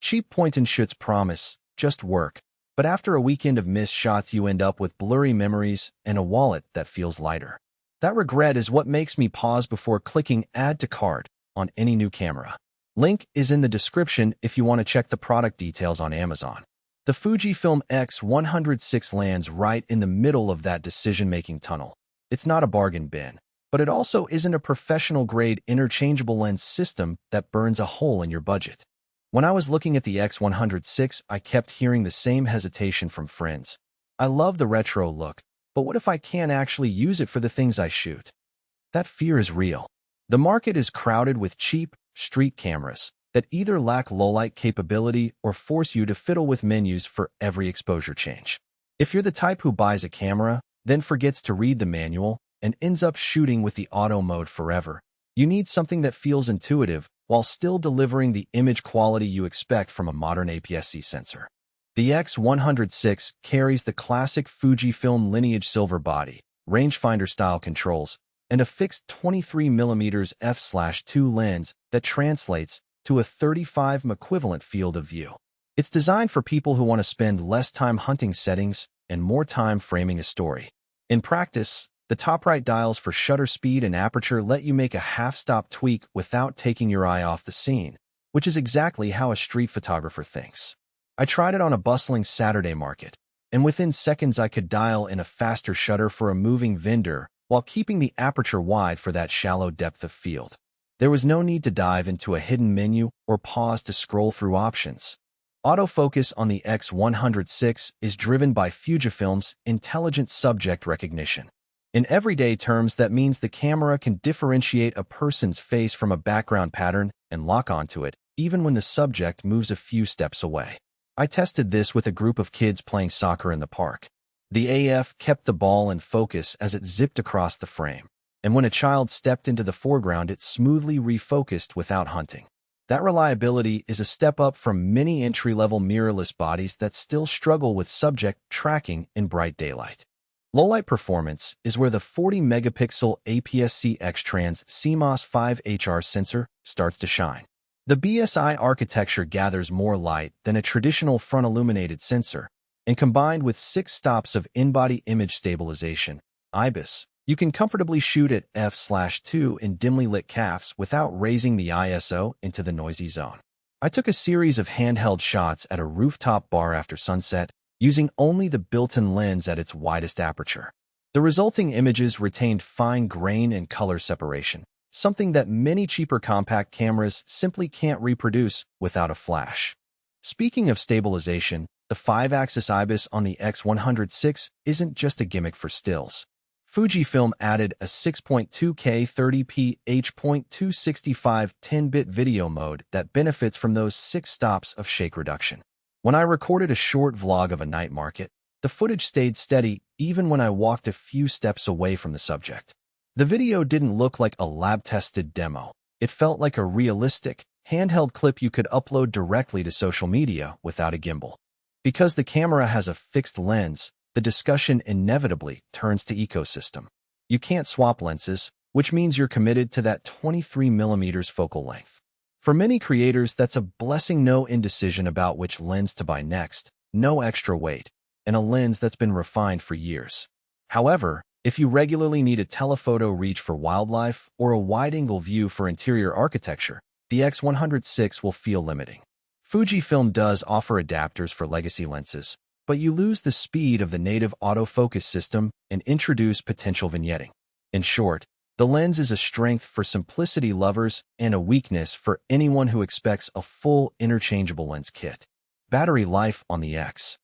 Cheap point-and-shoots promise just work, but after a weekend of missed shots you end up with blurry memories and a wallet that feels lighter. That regret is what makes me pause before clicking Add to Cart on any new camera. Link is in the description if you want to check the product details on Amazon. The FUJIFILM X100VI lands right in the middle of that decision-making tunnel. It's not a bargain bin, but it also isn't a professional-grade interchangeable lens system that burns a hole in your budget. When I was looking at the X100VI, I kept hearing the same hesitation from friends. I love the retro look, but what if I can't actually use it for the things I shoot? That fear is real. The market is crowded with cheap, street cameras that either lack low-light capability or force you to fiddle with menus for every exposure change. If you're the type who buys a camera, then forgets to read the manual, and ends up shooting with the auto mode forever, you need something that feels intuitive while still delivering the image quality you expect from a modern APS-C sensor. The X100VI carries the classic Fujifilm lineage silver body, rangefinder-style controls, and a fixed 23mm f/2 lens that translates to a 35mm equivalent field of view. It's designed for people who want to spend less time hunting settings and more time framing a story. In practice, the top right dials for shutter speed and aperture let you make a half-stop tweak without taking your eye off the scene, which is exactly how a street photographer thinks. I tried it on a bustling Saturday market, and within seconds I could dial in a faster shutter for a moving vendor while keeping the aperture wide for that shallow depth of field. There was no need to dive into a hidden menu or pause to scroll through options. Autofocus on the X100VI is driven by Fujifilm's intelligent subject recognition. In everyday terms, that means the camera can differentiate a person's face from a background pattern and lock onto it, even when the subject moves a few steps away. I tested this with a group of kids playing soccer in the park. The AF kept the ball in focus as it zipped across the frame, and when a child stepped into the foreground, it smoothly refocused without hunting. That reliability is a step up from many entry-level mirrorless bodies that still struggle with subject tracking in bright daylight. Low-light performance is where the 40-megapixel APS-C X-Trans CMOS 5HR sensor starts to shine. The BSI architecture gathers more light than a traditional front-illuminated sensor, and combined with 6 stops of in-body image stabilization, IBIS, you can comfortably shoot at f/2 in dimly lit CAFs without raising the ISO into the noisy zone. I took a series of handheld shots at a rooftop bar after sunset, using only the built-in lens at its widest aperture. The resulting images retained fine grain and color separation, something that many cheaper compact cameras simply can't reproduce without a flash. Speaking of stabilization, the 5-axis IBIS on the X100VI isn't just a gimmick for stills. Fujifilm added a 6.2K 30p h.265 10-bit video mode that benefits from those 6 stops of shake reduction. When I recorded a short vlog of a night market, the footage stayed steady even when I walked a few steps away from the subject. The video didn't look like a lab-tested demo. It felt like a realistic, handheld clip you could upload directly to social media without a gimbal. Because the camera has a fixed lens, the discussion inevitably turns to ecosystem. You can't swap lenses, which means you're committed to that 23mm focal length. For many creators, that's a blessing. No indecision about which lens to buy next, no extra weight, and a lens that's been refined for years. However, if you regularly need a telephoto reach for wildlife or a wide-angle view for interior architecture, the X100VI will feel limiting. Fujifilm does offer adapters for legacy lenses, but you lose the speed of the native autofocus system and introduce potential vignetting. In short, the lens is a strength for simplicity lovers and a weakness for anyone who expects a full interchangeable lens kit. Battery life on the X.